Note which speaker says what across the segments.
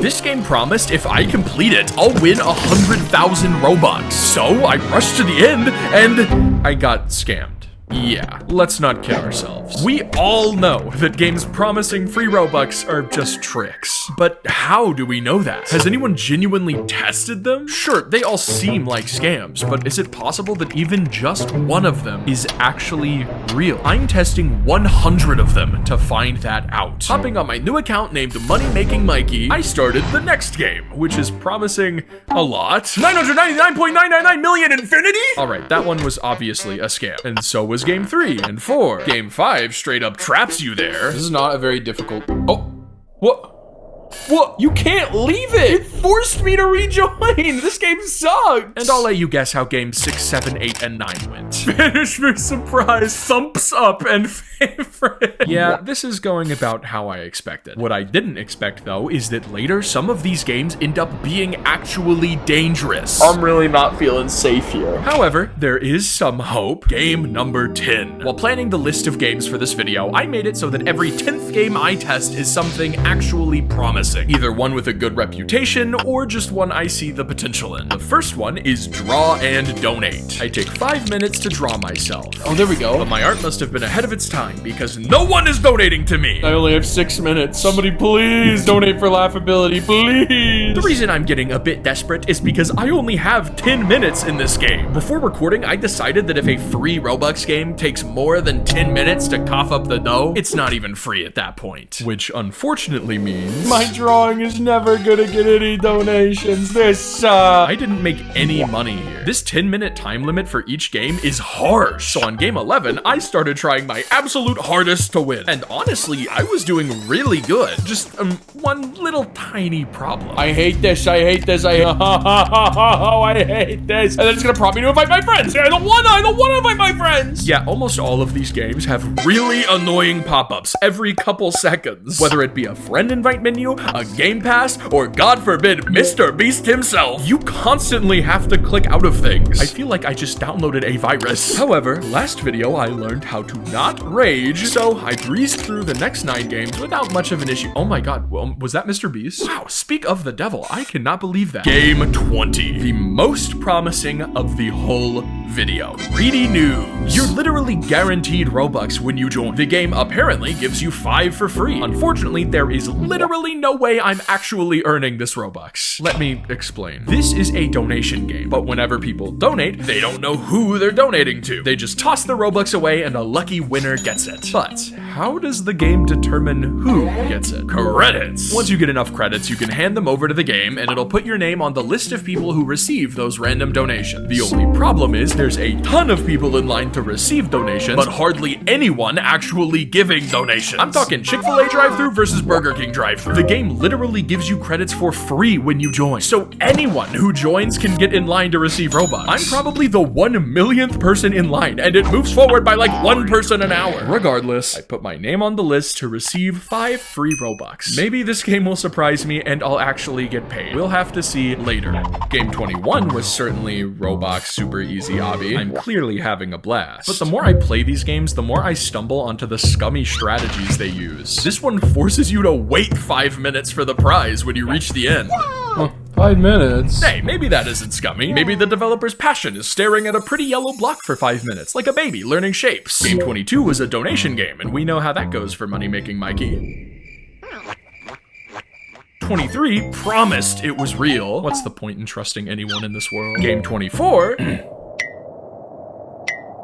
Speaker 1: This game promised if I complete it, I'll win 100,000 Robux. So I rushed to the end and I got scammed. Yeah, let's not kid ourselves. We all know that games promising free Robux are just tricks. But how do we know that? Has anyone genuinely tested them? Sure, they all seem like scams, but is it possible that even just one of them is actually real? I'm testing 100 of them to find that out. Hopping on my new account named Money Making Mikey, I started the next game, which is promising a lot. 999.999 million infinity? Alright, that one was obviously a scam, and so was Game 3 and 4. Game 5 straight up traps you there. This is not a very difficult... Oh, what? What? You can't leave it! It forced me to rejoin! This game sucked! And I'll let you guess how games 6, 7, 8, and 9 went. Finish me surprise, thumps up, and favorite. Yeah, this is going about how I expected. What I didn't expect, though, is that later some of these games end up being actually dangerous.
Speaker 2: I'm really not feeling safe here.
Speaker 1: However, there is some hope. Game number 10. While planning the list of games for this video, I made it so that every 10th game I test is something actually promising. Either one with a good reputation, or just one I see the potential in. The first one is Draw and Donate. I take 5 minutes to draw myself.
Speaker 2: Oh, there we go.
Speaker 1: But my art must have been ahead of its time, because no one is donating to me.
Speaker 2: I only have 6 minutes. Somebody please donate for Laughability, please.
Speaker 1: The reason I'm getting a bit desperate is because I only have 10 minutes in this game. Before recording, I decided that if a free Robux game takes more than 10 minutes to cough up the dough, it's not even free at that point. Which unfortunately means...
Speaker 2: my drawing is never gonna get any donations. This sucks.
Speaker 1: I didn't make any money here. This 10-minute time limit for each game is harsh. So on game 11, I started trying my absolute hardest to win. And honestly, I was doing really good. Just one little tiny problem.
Speaker 2: I hate this. I hate this. I hate this. And then it's gonna prompt me to invite my friends. I don't wanna invite my friends.
Speaker 1: Yeah, almost all of these games have really annoying pop-ups every couple seconds. Whether it be a friend invite menu, a game pass, or God forbid, Mr. Beast himself, you constantly have to click out of things. I feel like I just downloaded a virus. However, last video I learned how to not rage, so I breezed through the next 9 games without much of an issue. Oh my god, well, was that Mr. Beast? Wow, speak of the devil, I cannot believe that. Game 20, the most promising of the whole video. Greedy news. You're literally guaranteed Robux when you join. The game apparently gives you 5 for free. Unfortunately, there is literally no way I'm actually earning this Robux. Let me explain. This is a donation game, but whenever people donate, they don't know who they're donating to. They just toss the Robux away and a lucky winner gets it. But how does the game determine who gets it? Credits. Once you get enough credits, you can hand them over to the game and it'll put your name on the list of people who receive those random donations. The only problem is there's a ton of people in line to receive donations, but hardly anyone actually giving donations. I'm talking Chick-fil-A drive-thru versus Burger King drive-thru. The game literally gives you credits for free when you join. So anyone who joins can get in line to receive Robux. I'm probably the 1 millionth person in line, and it moves forward by like 1 person an hour. Regardless, I put my name on the list to receive 5 free Robux. Maybe this game will surprise me and I'll actually get paid. We'll have to see later. Game 21 was certainly Robux super easy obby. I'm clearly having a blast. But the more I play these games, the more I stumble onto the scummy strategies they use. This one forces you to wait 5 minutes for the prize when you reach the end.
Speaker 2: Huh, 5 minutes?
Speaker 1: Hey, maybe that isn't scummy. Maybe the developer's passion is staring at a pretty yellow block for 5 minutes, like a baby learning shapes. Game 22 was a donation game, and we know how that goes for Money Making Mikey. 23 promised it was real. What's the point in trusting anyone in this world? Game 24...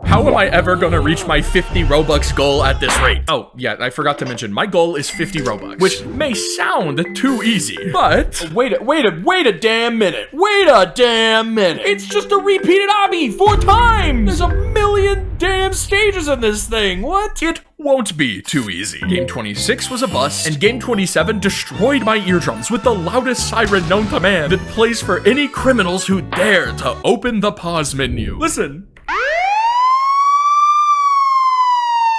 Speaker 1: How am I ever gonna reach my 50 Robux goal at this rate? Oh, yeah, I forgot to mention, my goal is 50 Robux, which may sound too easy, but...
Speaker 2: Wait a damn minute. Wait a damn minute. It's just a repeated obby 4 times. There's a million damn stages in this thing. What?
Speaker 1: It won't be too easy. Game 26 was a bust, and Game 27 destroyed my eardrums with the loudest siren known to man that plays for any criminals who dare to open the pause menu. Listen.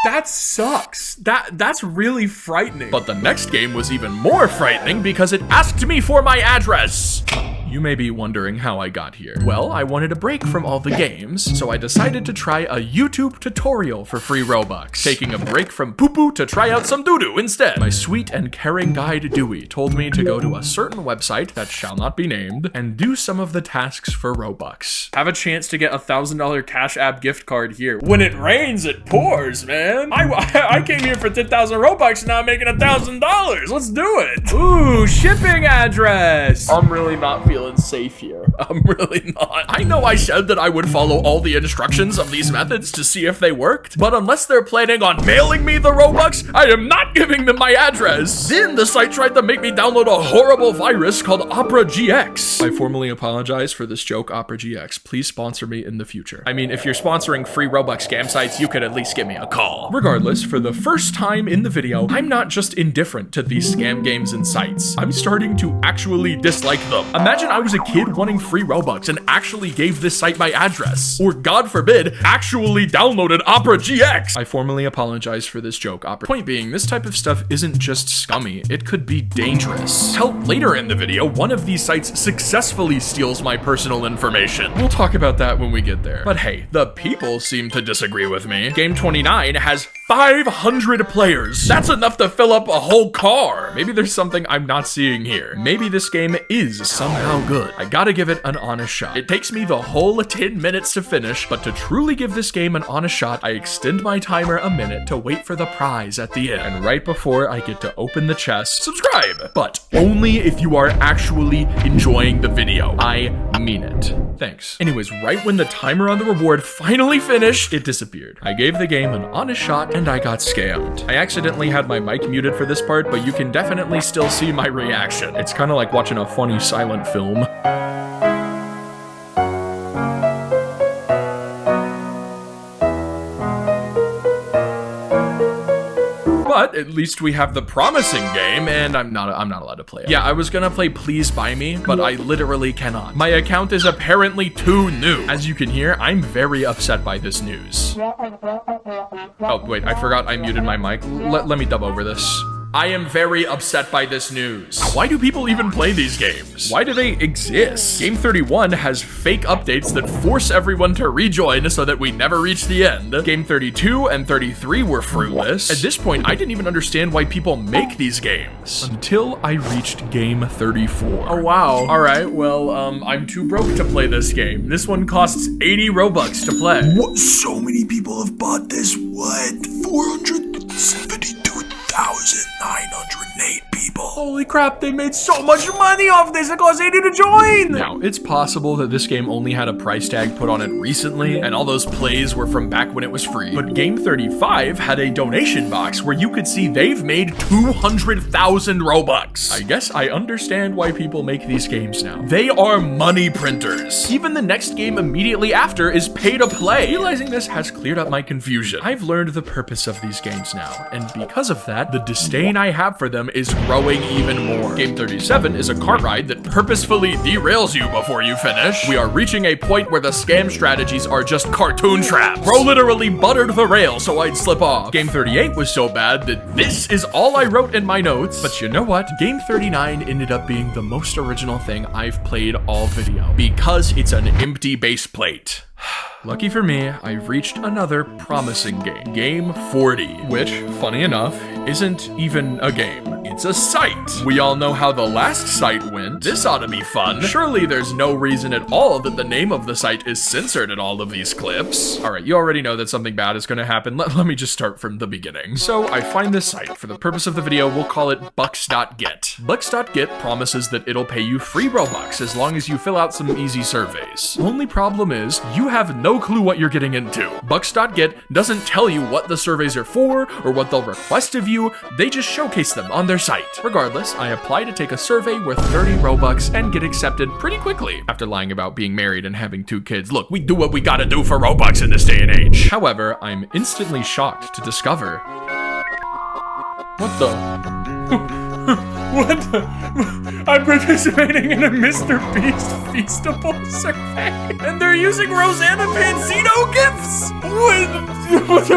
Speaker 1: That sucks. That's really frightening. But the next game was even more frightening because it asked me for my address. You may be wondering how I got here. Well, I wanted a break from all the games, so I decided to try a YouTube tutorial for free Robux, taking a break from poo-poo to try out some doo-doo instead. My sweet and caring guide Dewey told me to go to a certain website that shall not be named and do some of the tasks for Robux. Have a chance to get a $1,000 Cash App gift card here. When it rains, it pours, man. I came here for 10,000 Robux and now I'm making $1,000. Let's do it. Ooh, shipping address. I'm really not feeling safe here. I'm really not. I know I said that I would follow all the instructions of these methods to see if they worked, but unless they're planning on mailing me the Robux, I am not giving them my address. Then the site tried to make me download a horrible virus called Opera GX. I formally apologize for this joke, Opera GX. Please sponsor me in the future. I mean, if you're sponsoring free Robux scam sites, you could at least give me a call. Regardless, for the first time in the video, I'm not just indifferent to these scam games and sites. I'm starting to actually dislike them. Imagine I was a kid wanting free Robux and actually gave this site my address. Or God forbid, actually downloaded Opera GX. I formally apologize for this joke, Opera. Point being, this type of stuff isn't just scummy, it could be dangerous. Hell, later in the video, one of these sites successfully steals my personal information. We'll talk about that when we get there. But hey, the people seem to disagree with me. Game 29 has 500 players. That's enough to fill up a whole car. Maybe there's something I'm not seeing here. Maybe this game is somehow good. I gotta give it an honest shot. It takes me the whole 10 minutes to finish, but to truly give this game an honest shot, I extend my timer a minute to wait for the prize at the end. And right before I get to open the chest, subscribe. But only if you are actually enjoying the video. I mean it. Thanks. Anyways, right when the timer on the reward finally finished, it disappeared. I gave the game an honest shot and I got scammed. I accidentally had my mic muted for this part, but you can definitely still see my reaction. It's kind of like watching a funny silent film. But at least we have the promising game, and I'm not allowed to play it. Yeah, I was gonna play Please Buy Me, but I literally cannot. My account is apparently too new. As you can hear, I'm very upset by this news. Oh, wait, I forgot I muted my mic. Let me dub over this. I am very upset by this news. Why do people even play these games? Why do they exist? Game 31 has fake updates that force everyone to rejoin so that we never reach the end. Game 32 and 33 were fruitless. At this point, I didn't even understand why people make these games. Until I reached game 34. Oh, wow. All right, well, I'm too broke to play this game. This one costs 80 Robux to play.
Speaker 3: What? So many people have bought this? What? 472,908 people.
Speaker 2: Holy crap, they made so much money off this, it costs 80 to join!
Speaker 1: Now, it's possible that this game only had a price tag put on it recently, and all those plays were from back when it was free. But Game 35 had a donation box where you could see they've made 200,000 Robux. I guess I understand why people make these games now. They are money printers. Even the next game immediately after is pay to play. Realizing this has cleared up my confusion. I've learned the purpose of these games now, and because of that, the disdain I have for them is growing even more. Game 37 is a cart ride that purposefully derails you before you finish. We are reaching a point where the scam strategies are just cartoon traps. Bro literally buttered the rail so I'd slip off. Game 38 was so bad that this is all I wrote in my notes. But you know what? Game 39 ended up being the most original thing I've played all video because it's an empty base plate. Lucky for me, I've reached another promising game. Game 40, which, funny enough, isn't even a game. It's a site. We all know how the last site went. This ought to be fun. Surely there's no reason at all that the name of the site is censored in all of these clips. All right, you already know that something bad is gonna happen. Let me just start from the beginning. So I find this site. For the purpose of the video, we'll call it bucks.get. Bucks.get promises that it'll pay you free Robux as long as you fill out some easy surveys. Only problem is, you have no clue what you're getting into. Bucks.get doesn't tell you what the surveys are for or what they'll request of you. They just showcase them on their site. Regardless, I apply to take a survey worth 30 Robux and get accepted pretty quickly after lying about being married and having 2 kids. Look, we do what we gotta do for Robux in this day and age. However, I'm instantly shocked to discover... What the...
Speaker 2: What the? I'm participating in a Mr. Beast Feastable survey, and they're using Rosanna Pansino gifts? What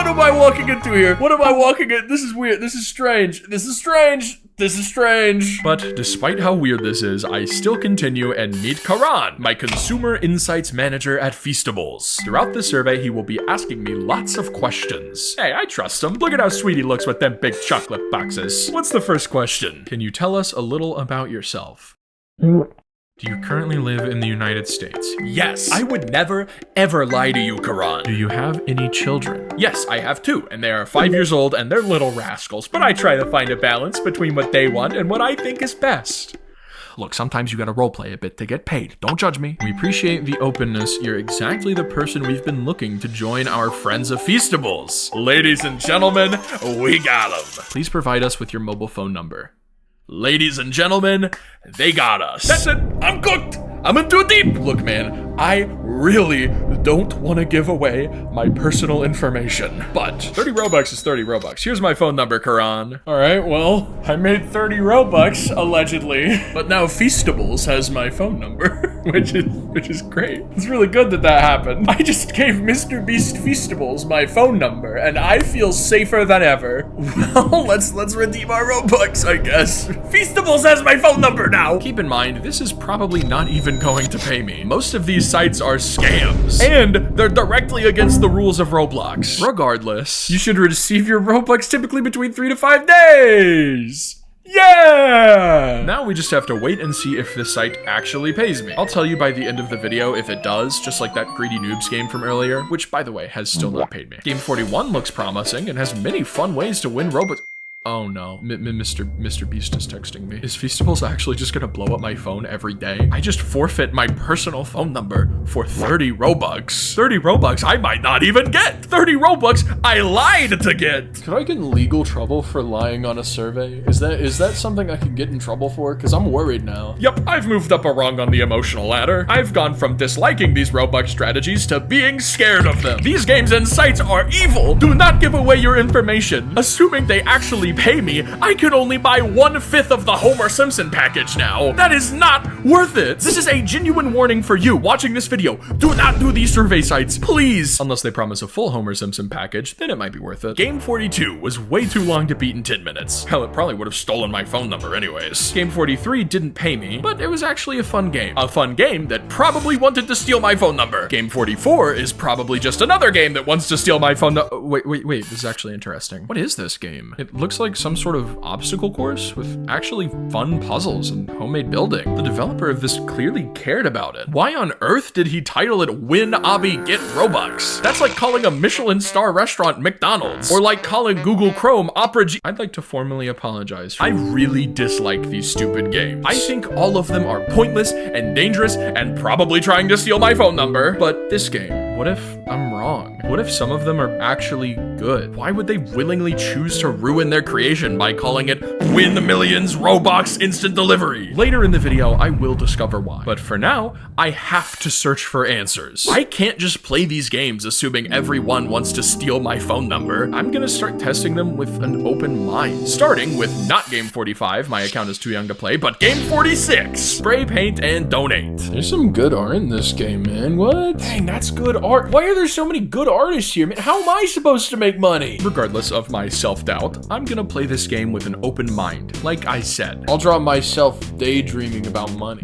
Speaker 2: am I walking into here? What am I walking in? This is weird. This is strange. This is strange.
Speaker 1: This is strange. But despite how weird this is, I still continue and meet Karan, my consumer insights manager at Feastables. Throughout the survey, he will be asking me lots of questions. Hey, I trust him. Look at how sweet he looks with them big chocolate boxes. What's the first question? Can you tell us a little about yourself? Do you currently live in the United States? Yes. I would never, ever lie to you, Karan. Do you have any children? Yes, I have 2, and they are 5 years old, and they're little rascals, but I try to find a balance between what they want and what I think is best. Look, sometimes you gotta roleplay a bit to get paid. Don't judge me. We appreciate the openness. You're exactly the person we've been looking to join our friends of Feastables. Ladies and gentlemen, we got them. Please provide us with your mobile phone number. Ladies and gentlemen, they got us. That's it. I'm cooked. I'm in too deep. Look, man, I really don't want to give away my personal information, but 30 Robux is 30 Robux. Here's my phone number, Karan. All right, well, I made 30 Robux, allegedly, but now Feastables has my phone number, which is great. It's really good that that happened. I just gave Mr. Beast Feastables my phone number, and I feel safer than ever. Well, let's redeem our Robux, I guess. Feastables has my phone number now. Keep in mind, this is probably not even going to pay me. Most of these sites are scams, and they're directly against the rules of Roblox. Regardless, you should receive your Robux typically between 3 to 5 days. Yeah! Now we just have to wait and see if this site actually pays me. I'll tell you by the end of the video if it does, just like that Greedy Noobs game from earlier, which, by the way, has still not paid me. Game 41 looks promising and has many fun ways to win Robux. Oh no, Mr. Beast is texting me. Is Feastables actually just gonna blow up my phone every day? I just forfeit my personal phone number for 30 Robux. 30 Robux I might not even get. 30 Robux I lied to get. Could I get in legal trouble for lying on a survey? Is that something I can get in trouble for? Because I'm worried now. Yep, I've moved up a rung on the emotional ladder. I've gone from disliking these Robux strategies to being scared of them. These games and sites are evil. Do not give away your information. Assuming they actually pay me, I could only buy 1/5 of the Homer Simpson package now. That is not worth it. This is a genuine warning for you watching this video. Do not do these survey sites, please. Unless they promise a full Homer Simpson package, then it might be worth it. Game 42 was way too long to beat in 10 minutes. Hell, it probably would have stolen my phone number anyways. Game 43 didn't pay me, but it was actually a fun game. A fun game that probably wanted to steal my phone number. Game 44 is probably just another game that wants to steal my phone number. Wait, this is actually interesting. What is this game? It looks like some sort of obstacle course with actually fun puzzles and homemade building. The developer of this clearly cared about it. Why on earth did he title it Win Obby Get Robux? That's like calling a Michelin star restaurant McDonald's, or like calling Google Chrome Opera G. I'd like to formally apologize. I really dislike these stupid games. I think all of them are pointless and dangerous and probably trying to steal my phone number. But this game, what if I'm wrong? What if some of them are actually good? Why would they willingly choose to ruin their creation by calling it Win the Millions Robux Instant Delivery? Later in the video, I will discover why. But for now, I have to search for answers. I can't just play these games assuming everyone wants to steal my phone number. I'm gonna start testing them with an open mind. Starting with not Game 45, my account is too young to play, but Game 46, spray paint and donate. There's some good art in this game, man. What? Dang, that's good art. Why are there so many good artists here, man? How am I supposed to make money? Regardless of my self-doubt, I'm gonna play this game with an open mind, like I said. I'll draw myself daydreaming about money.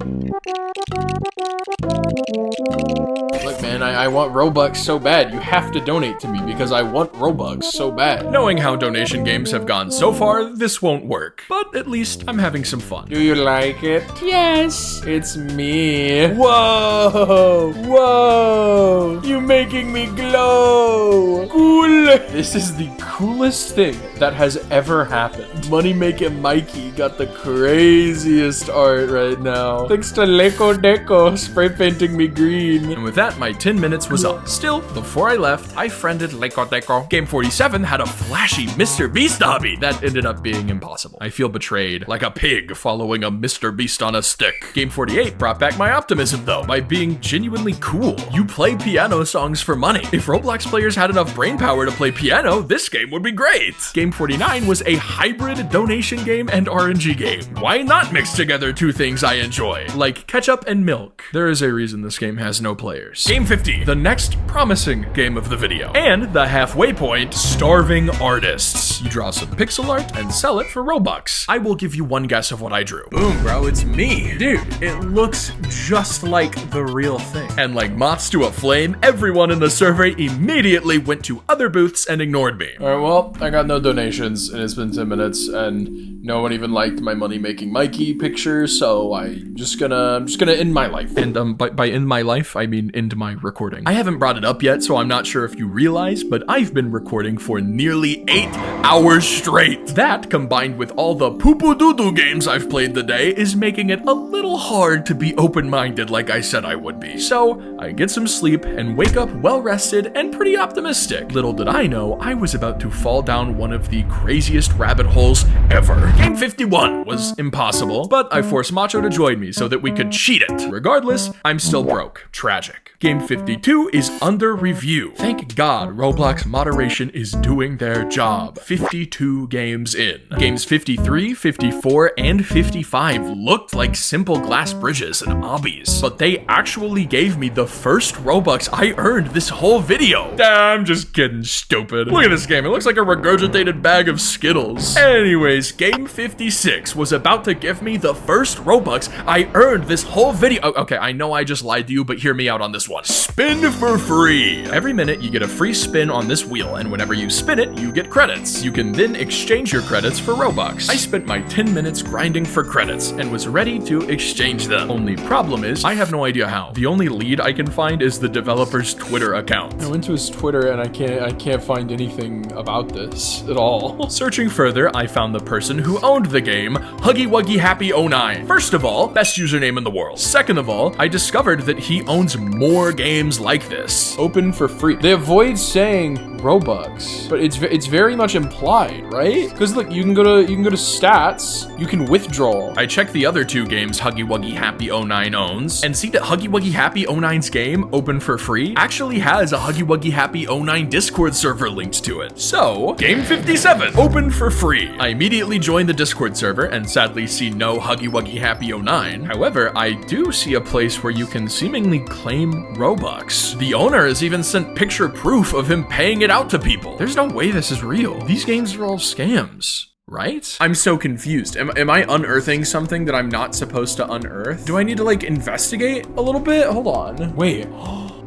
Speaker 1: Look, man, I want Robux so bad. You have to donate to me because I want Robux so bad. Knowing how donation games have gone so far, this won't work. But at least I'm having some fun. Do you like it? Yes. It's me. Whoa. Whoa. You're making me glow. Cool. This is the coolest thing that has ever happened. Money Making Mikey got the craziest art right now. Thanks to Leco Deco spray painting me green. And with that, my 10 minutes was up. Still, before I left, I friended Leco Deco. Game 47 had a flashy Mr. Beast hobby. That ended up being impossible. I feel betrayed, like a pig following a Mr. Beast on a stick. Game 48 brought back my optimism though, by being genuinely cool. You play piano songs for money. If Roblox players had enough brain power to play piano, this game would be great. Game 49 was a hybrid donation game and RNG game. Why not mix together two things I enjoy, like ketchup and milk? There is a reason this game has no players. $50. Game 50, the next promising game of the video. And the halfway point, starving artists. You draw some pixel art and sell it for Robux. I will give you one guess of what I drew. Boom, bro, it's me. Dude, it looks just like the real thing. And like moths to a flame, everyone in the survey immediately went to other booths and ignored me.
Speaker 2: All right, well, I got no donations, and it's been 10 minutes, and no one even liked my money-making Mikey picture, so I'm just gonna end my life.
Speaker 1: And by end my life, I mean end my recording. I haven't brought it up yet, so I'm not sure if you realize, but I've been recording for nearly 8 hours straight. That, combined with all the poo-poo-doo-doo games I've played today, is making it a little hard to be open-minded like I said I would be. So, I get some sleep and wake up well-rested and pretty optimistic. Little did I know, I was about to fall down one of the craziest rabbit holes ever. Game 51 was impossible, but I forced Macho to join me so that we could cheat it. Regardless, I'm still broke. Tragic. Game 52 is under review. Thank God Roblox moderation is doing their job. 52 games in. Games 53, 54, and 55 looked like simple glass bridges and obbies, but they actually gave me the first Robux I earned this whole video. I'm just kidding, stupid. Look at this game. It looks like a regurgitated bag of Skittles. Anyways, game 56 was about to give me the first Robux I earned this whole video. Okay, I know I just lied to you, but hear me out on this one. Spin for free. Every minute you get a free spin on this wheel, and whenever you spin it, you get credits. You can then exchange your credits for Robux. I spent my 10 minutes grinding for credits and was ready to exchange them. Only problem is, I have no idea how. The only lead I can find is the developer's Twitter account.
Speaker 2: I went to his Twitter and I can't find anything about this at all.
Speaker 1: Searching further, I found the person who owned the game, Huggy Wuggy Happy 09. First of all, best username in the world. Second of all, I discovered that he owns more games like this.
Speaker 2: Open for free. They avoid saying Robux, but it's very much implied, right? Because look, you can go to stats, you can withdraw.
Speaker 1: I checked the other two games Huggy Wuggy Happy 09 owns and see that Huggy Wuggy Happy 09's game, Open for Free, actually has a Huggy Wuggy Happy 09 Discord server linked to it. So, game 57, Open for Free. I immediately joined the Discord server and sadly see no Huggy Wuggy Happy 09. However, I do see a place where you can seemingly claim Robux. The owner has even sent picture proof of him paying it out to people. There's no way this is real. These games are all scams. Right? I'm so confused. Am I unearthing something that I'm not supposed to unearth? Do I need to like investigate a little bit? Hold on.
Speaker 2: Wait.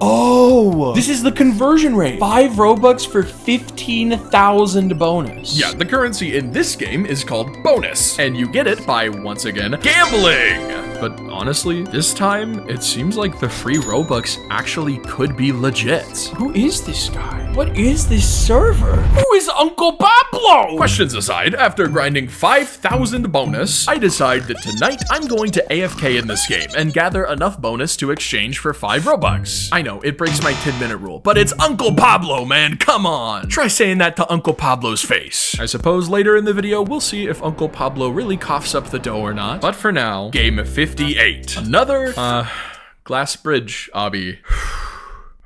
Speaker 2: Oh, this is the conversion rate. 5 Robux for 15,000 bonus.
Speaker 1: Yeah, the currency in this game is called bonus, and you get it by, once again, gambling. But honestly, this time, it seems like the free Robux actually could be legit.
Speaker 2: Who is this guy? What is this server? Who is Uncle Pablo?
Speaker 1: Questions aside, after grinding 5,000 bonus, I decide that tonight I'm going to AFK in this game and gather enough bonus to exchange for 5 Robux. I know, it breaks my 10-minute rule, but it's Uncle Pablo, man, come on. Try saying that to Uncle Pablo's face. I suppose later in the video, we'll see if Uncle Pablo really coughs up the dough or not. But for now, game 58. Another, glass bridge obby.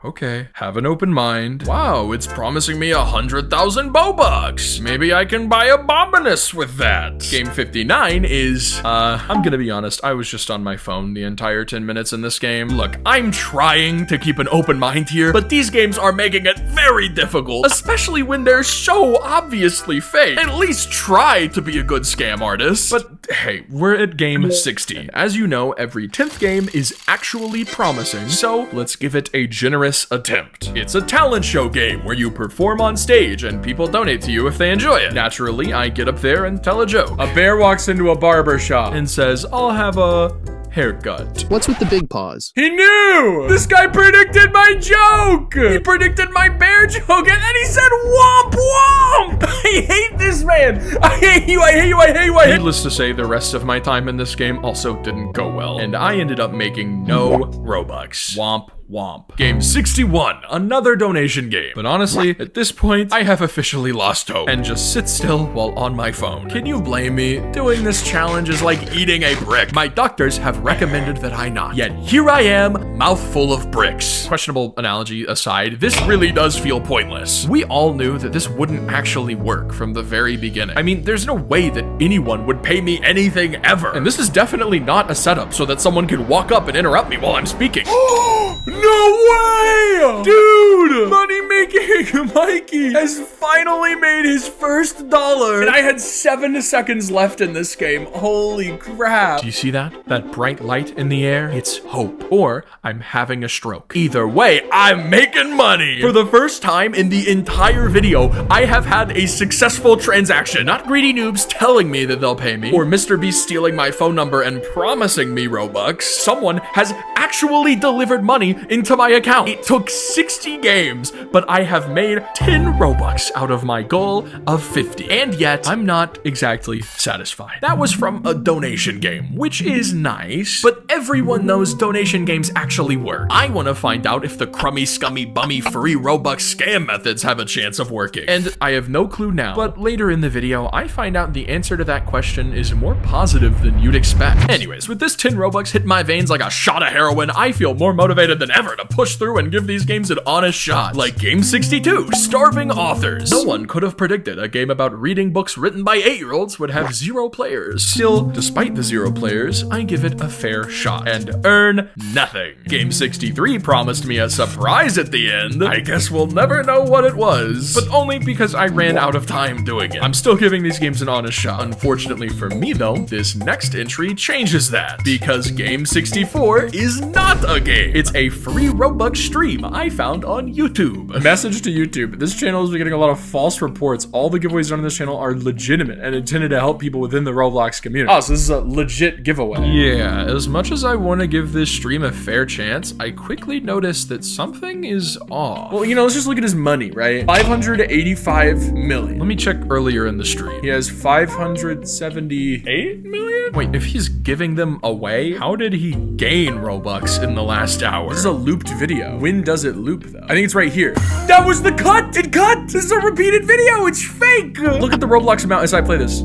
Speaker 1: Okay, have an open mind. Wow, it's promising me 100,000 Robux. Maybe I can buy a Bombinus with that. Game 59 is, I'm gonna be honest, I was just on my phone the entire 10 minutes in this game. Look, I'm trying to keep an open mind here, but these games are making it very difficult, especially when they're so obviously fake. At least try to be a good scam artist. But hey, we're at game 60. As you know, every 10th game is actually promising, so let's give it a generous attempt. It's a talent show game where you perform on stage and people donate to you if they enjoy it. Naturally, I get up there and tell a joke.
Speaker 2: A bear walks into a barber shop
Speaker 1: And says, I'll have a haircut.
Speaker 4: What's with the big paws?
Speaker 2: He knew! This guy predicted my joke! He predicted my bear joke and then he said womp womp! I hate this man! I hate you, I hate you, I hate you, I hate you!
Speaker 1: Needless to say, the rest of my time in this game also didn't go well, and I ended up making no Robux. Womp womp. Game 61, another donation game. But honestly, at this point, I have officially lost hope and just sit still while on my phone. Can you blame me? Doing this challenge is like eating a brick. My doctors have recommended that I not. Yet here I am, mouthful of bricks. Questionable analogy aside, this really does feel pointless. We all knew that this wouldn't actually work from the very beginning. I mean, there's no way that anyone would pay me anything ever. And this is definitely not a setup so that someone can walk up and interrupt me while I'm speaking.
Speaker 2: No way! Dude! Money-making Mikey has finally made his first dollar. And I had 7 seconds left in this game. Holy crap.
Speaker 1: Do you see that? That bright light in the air? It's hope. Or I'm having a stroke. Either way, I'm making money. For the first time in the entire video, I have had a successful transaction. Not greedy noobs telling me that they'll pay me, or Mr. Beast stealing my phone number and promising me Robux. Someone has actually delivered money into my account. It took 60 games, but I have made 10 Robux out of my goal of 50. And yet, I'm not exactly satisfied. That was from a donation game, which is nice, but everyone knows donation games actually work. I want to find out if the crummy, scummy, bummy, free Robux scam methods have a chance of working. And I have no clue now, but later in the video, I find out the answer to that question is more positive than you'd expect. Anyways, with this 10 Robux hitting my veins like a shot of heroin, I feel more motivated than ever to push through and give these games an honest shot. Like Game 62, Starving Authors. No one could have predicted a game about reading books written by 8-year-olds would have 0 players. Still, despite the 0 players, I give it a fair shot and earn nothing. Game 63 promised me a surprise at the end. I guess we'll never know what it was, but only because I ran out of time doing it. I'm still giving these games an honest shot. Unfortunately for me though, this next entry changes that, because Game 64 is not a game. It's a free Robux stream I found on YouTube.
Speaker 2: A message to YouTube. This channel has been getting a lot of false reports. All the giveaways done on this channel are legitimate and intended to help people within the Roblox community. Oh, so this is a legit giveaway.
Speaker 1: Yeah, as much as I want to give this stream a fair chance, I quickly noticed that something is off.
Speaker 2: Well, you know, let's just look at his money, right? 585 million.
Speaker 1: Let me check earlier in the stream.
Speaker 2: He has 578 million?
Speaker 1: Wait, if he's giving them away, how did he gain Robux in the last hour?
Speaker 2: This is a looped video. When does it loop though? I think it's right here. That was the cut! It cut! This is a repeated video! It's fake! Look at the Roblox amount as I play this.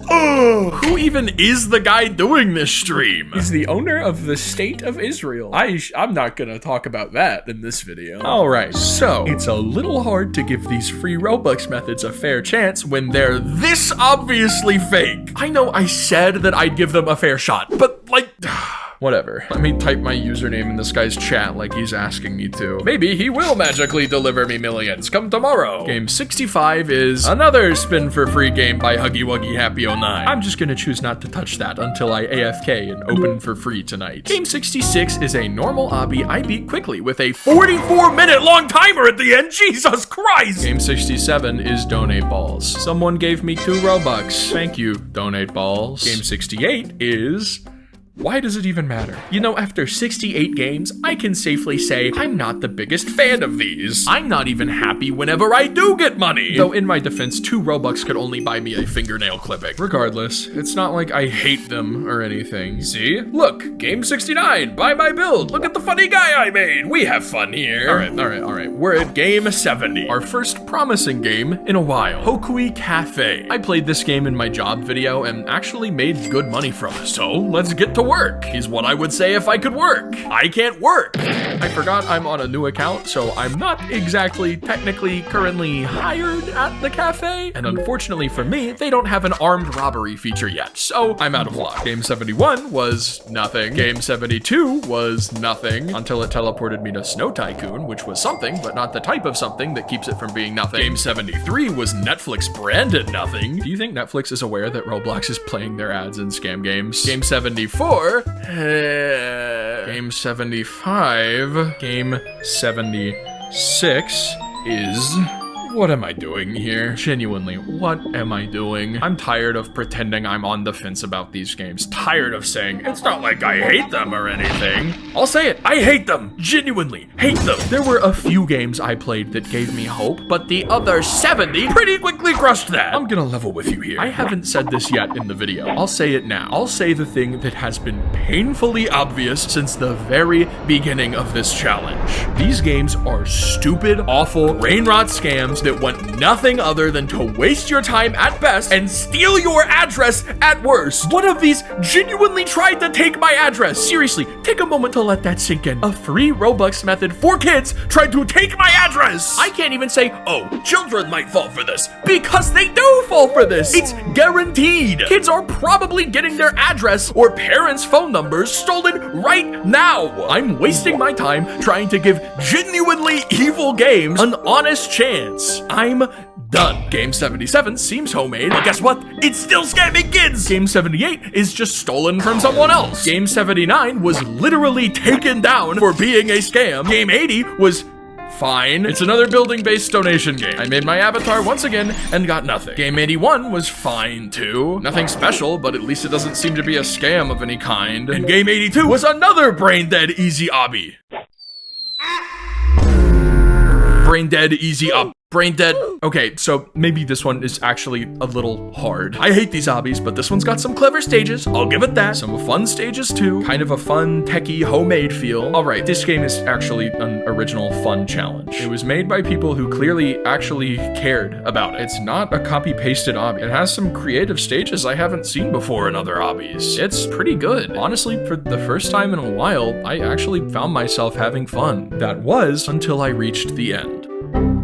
Speaker 1: Who even is the guy doing this stream?
Speaker 2: He's the owner of the state of Israel. I'm not gonna talk about that in this video.
Speaker 1: All right, so it's a little hard to give these free Robux methods a fair chance when they're this obviously fake. I know I said that I'd give them a fair shot, but like... Whatever. Let me type my username in this guy's chat like he's asking me to. Maybe he will magically deliver me millions come tomorrow. Game 65 is another spin for free game by Huggy Wuggy Happy 09. I'm just gonna choose not to touch that until I AFK and open for free tonight. Game 66 is a normal obby I beat quickly with a 44-minute long timer at the end. Jesus Christ! Game 67 is Donate Balls. Someone gave me 2 Robux. Thank you, Donate Balls. Game 68 is... Why does it even matter? You know, after 68 games, I can safely say I'm not the biggest fan of these. I'm not even happy whenever I do get money. Though in my defense, 2 Robux could only buy me a fingernail clipping. Regardless, it's not like I hate them or anything. See? Look, Game 69, buy my build. Look at the funny guy I made. We have fun here. All right. We're at Game 70, our first promising game in a while. Hokui Cafe. I played this game in my job video and actually made good money from it. So let's get to work is what I would say if I could work. I can't work. I forgot I'm on a new account, so I'm not exactly technically currently hired at the cafe. And unfortunately for me, they don't have an armed robbery feature yet, so I'm out of luck. Game 71 was nothing. Game 72 was nothing until it teleported me to Snow Tycoon, which was something, but not the type of something that keeps it from being nothing. Game 73 was Netflix branded nothing. Do you think Netflix is aware that Roblox is playing their ads in scam games? Game 74 Game 75, Game 76 is... What am I doing here? Genuinely, what am I doing? I'm tired of pretending I'm on the fence about these games. Tired of saying, it's not like I hate them or anything. I'll say it, I hate them. Genuinely, hate them. There were a few games I played that gave me hope, but the other 70 pretty quickly crushed that. I'm gonna level with you here. I haven't said this yet in the video. I'll say it now. I'll say the thing that has been painfully obvious since the very beginning of this challenge. These games are stupid, awful, brain rot scams that want nothing other than to waste your time at best and steal your address at worst. One of these genuinely tried to take my address. Seriously, take a moment to let that sink in. A free Robux method for kids tried to take my address. I can't even say, oh, children might fall for this, because they do fall for this. It's guaranteed. Kids are probably getting their address or parents' phone numbers stolen right now. I'm wasting my time trying to give genuinely evil games an honest chance. I'm done. Game 77 seems homemade, but guess what? It's still scamming kids. Game 78 is just stolen from someone else. Game 79 was literally taken down for being a scam. Game 80 was fine. It's another building-based donation game. I made my avatar once again and got nothing. Game 81 was fine too. Nothing special, but at least it doesn't seem to be a scam of any kind. And Game 82 was another brain-dead easy obby. Brain-dead easy up. Brain dead. Okay, so maybe this one is actually a little hard. I hate these obbies, but this one's got some clever stages. I'll give it that. Some fun stages too. Kind of a fun, techie, homemade feel. All right, this game is actually an original fun challenge. It was made by people who clearly actually cared about it. It's not a copy-pasted obby. It has some creative stages I haven't seen before in other obbies. It's pretty good. Honestly, for the first time in a while, I actually found myself having fun. That was until I reached the end.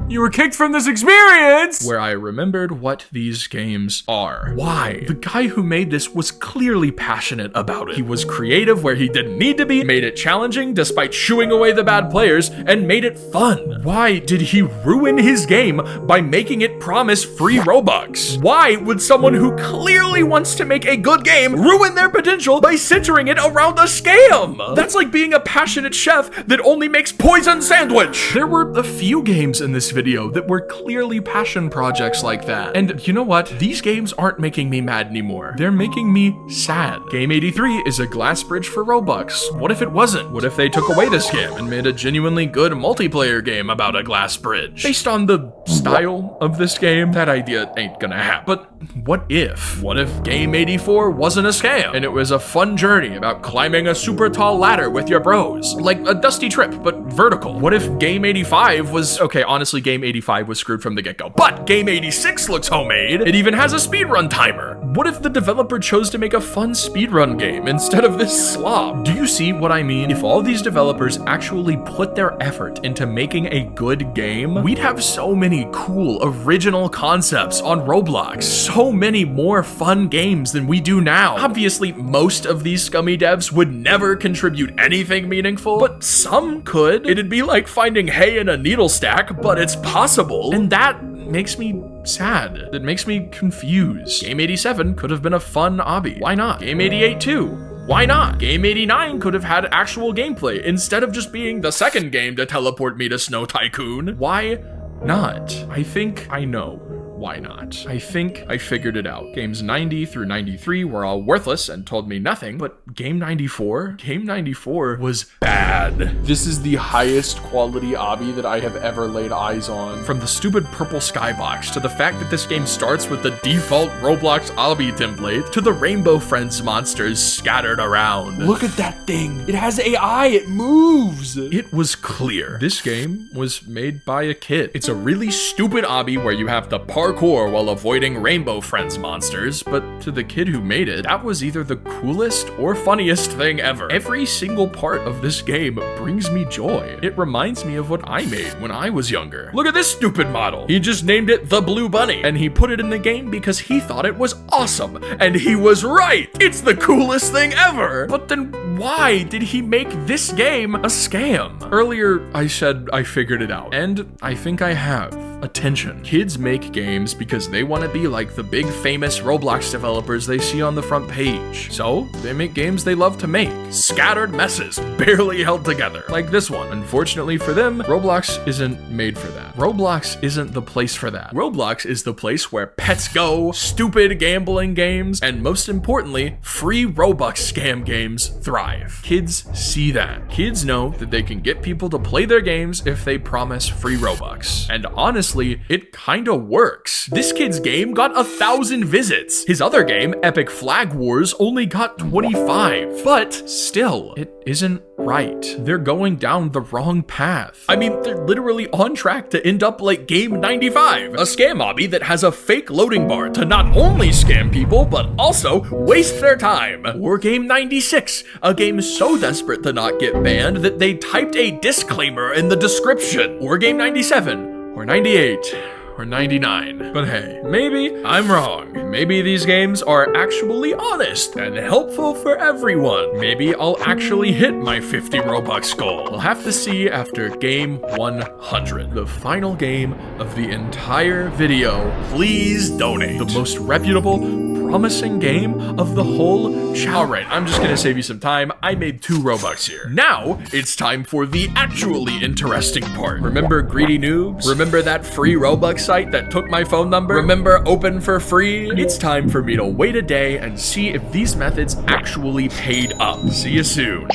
Speaker 2: You were kicked from this experience!
Speaker 1: Where I remembered what these games are. Why? The guy who made this was clearly passionate about it. He was creative where he didn't need to be, made it challenging despite shooing away the bad players, and made it fun. Why did he ruin his game by making it promise free Robux? Why would someone who clearly wants to make a good game ruin their potential by centering it around a scam? That's like being a passionate chef that only makes poison sandwich. There were a few games in this video that were clearly passion projects like that. And you know what? These games aren't making me mad anymore. They're making me sad. Game 83 is a glass bridge for Robux. What if it wasn't? What if they took away this game and made a genuinely good multiplayer game about a glass bridge? Based on the style of this game, that idea ain't gonna happen. But what if? What if Game 84 wasn't a scam and it was a fun journey about climbing a super tall ladder with your bros? Like a Dusty Trip, but vertical. What if Game 85 was, okay, honestly, Game 85 was screwed from the get-go, but Game 86 looks homemade. It even has a speedrun timer. What if the developer chose to make a fun speedrun game instead of this slop? Do you see what I mean? If all these developers actually put their effort into making a good game, we'd have so many cool, original concepts on Roblox. So many more fun games than we do now. Obviously, most of these scummy devs would never contribute anything meaningful, but some could. It'd be like finding hay in a needle stack, but it's possible. And that makes me sad. It makes me confused. Game 87 could have been a fun obby. Why not? Game 88 too. Why not? Game 89 could have had actual gameplay instead of just being the second game to teleport me to Snow Tycoon. Why not? I think I know. Why not? I think I figured it out. Games 90 through 93 were all worthless and told me nothing, but Game 94 was bad. This is the highest quality obby that I have ever laid eyes on. From the stupid purple skybox, to the fact that this game starts with the default Roblox obby template, to the Rainbow Friends monsters scattered around.
Speaker 2: Look at that thing. It has AI. It moves.
Speaker 1: It was clear. This game was made by a kid. It's a really stupid obby where you have to parkour while avoiding Rainbow Friends monsters, but to the kid who made it, that was either the coolest or funniest thing ever. Every single part of this game brings me joy. It reminds me of what I made when I was younger. Look at this stupid model. He just named it the Blue Bunny, and he put it in the game because he thought it was awesome, and he was right. It's the coolest thing ever. But then why did he make this game a scam? Earlier, I said I figured it out, and I think I have. Attention. Kids make games because they want to be like the big famous Roblox developers they see on the front page. So, they make games they love to make. Scattered messes, barely held together. Like this one. Unfortunately for them, Roblox isn't made for that. Roblox isn't the place for that. Roblox is the place where pets go, stupid gambling games, and most importantly, free Robux scam games thrive. Kids see that. Kids know that they can get people to play their games if they promise free Robux. And honestly, it kinda works. This kid's game got 1,000 visits. His other game, Epic Flag Wars, only got 25. But still, it isn't right. They're going down the wrong path. I mean, they're literally on track to end up like Game 95, a scam obby that has a fake loading bar to not only scam people, but also waste their time. Or Game 96, a game so desperate to not get banned that they typed a disclaimer in the description. Or Game 97, or 98, or 99. But hey, maybe I'm wrong. Maybe these games are actually honest and helpful for everyone. Maybe I'll actually hit my 50 Robux goal. We'll have to see after game 100, the final game of the entire video. Please donate. The most reputable, promising game of the whole challenge. All right, I'm just gonna save you some time. I made 2 Robux here. Now it's time for the actually interesting part. Remember Greedy Noobs? Remember that free Robux site that took my phone number? Remember Open for Free? It's time for me to wait a day and see if these methods actually paid up. See you soon.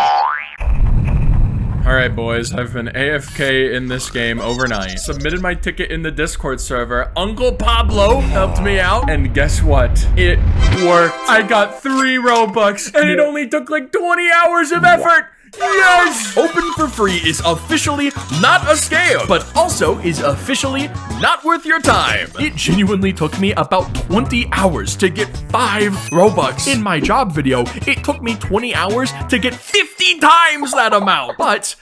Speaker 2: Alright boys, I've been AFK in this game overnight. Submitted my ticket in the Discord server. Uncle Pablo helped me out. And guess what? It worked. I got 3 Robux and it only took like 20 hours of effort. Yes!
Speaker 1: Open for Free is officially not a scam, but also is officially not worth your time. It genuinely took me about 20 hours to get 5 Robux. In my job video, it took me 20 hours to get 50 times that amount. But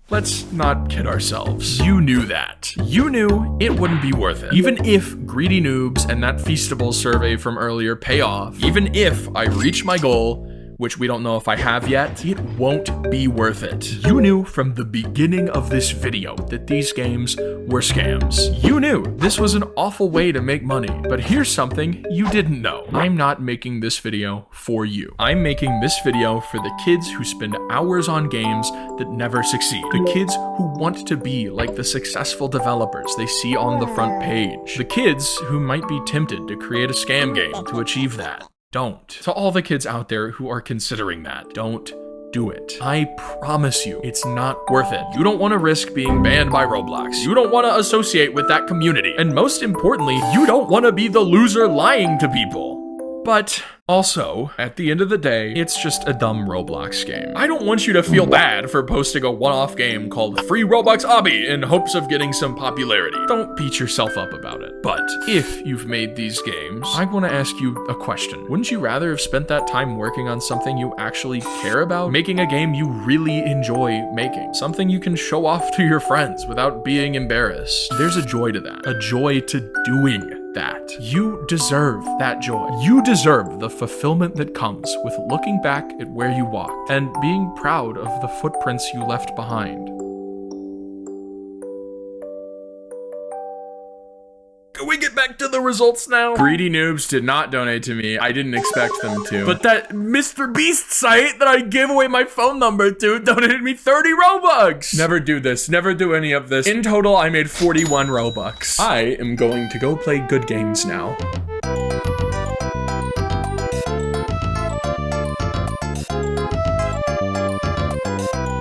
Speaker 1: let's not kid ourselves. You knew that. You knew it wouldn't be worth it. Even if Greedy Noobs and that Feastable survey from earlier pay off, even if I reach my goal, which we don't know if I have yet, it won't be worth it. You knew from the beginning of this video that these games were scams. You knew this was an awful way to make money, but here's something you didn't know. I'm not making this video for you. I'm making this video for the kids who spend hours on games that never succeed. The kids who want to be like the successful developers they see on the front page. The kids who might be tempted to create a scam game to achieve that. Don't. To all the kids out there who are considering that, don't do it. I promise you, it's not worth it. You don't want to risk being banned by Roblox. You don't want to associate with that community. And most importantly, you don't want to be the loser lying to people. But also, at the end of the day, it's just a dumb Roblox game. I don't want you to feel bad for posting a one-off game called Free Robux Obby in hopes of getting some popularity. Don't beat yourself up about it. But if you've made these games, I want to ask you a question. Wouldn't you rather have spent that time working on something you actually care about? Making a game you really enjoy making. Something you can show off to your friends without being embarrassed. There's a joy to that. A joy to doing that. You deserve that joy. You deserve the fulfillment that comes with looking back at where you walked and being proud of the footprints you left behind. Can we get back to the results now?
Speaker 2: Greedy Noobs did not donate to me. I didn't expect them to. But that Mr. Beast site that I gave away my phone number to donated me 30 Robux. Never do this. Never do any of this. In total, I made 41 Robux. I am going to go play good games now.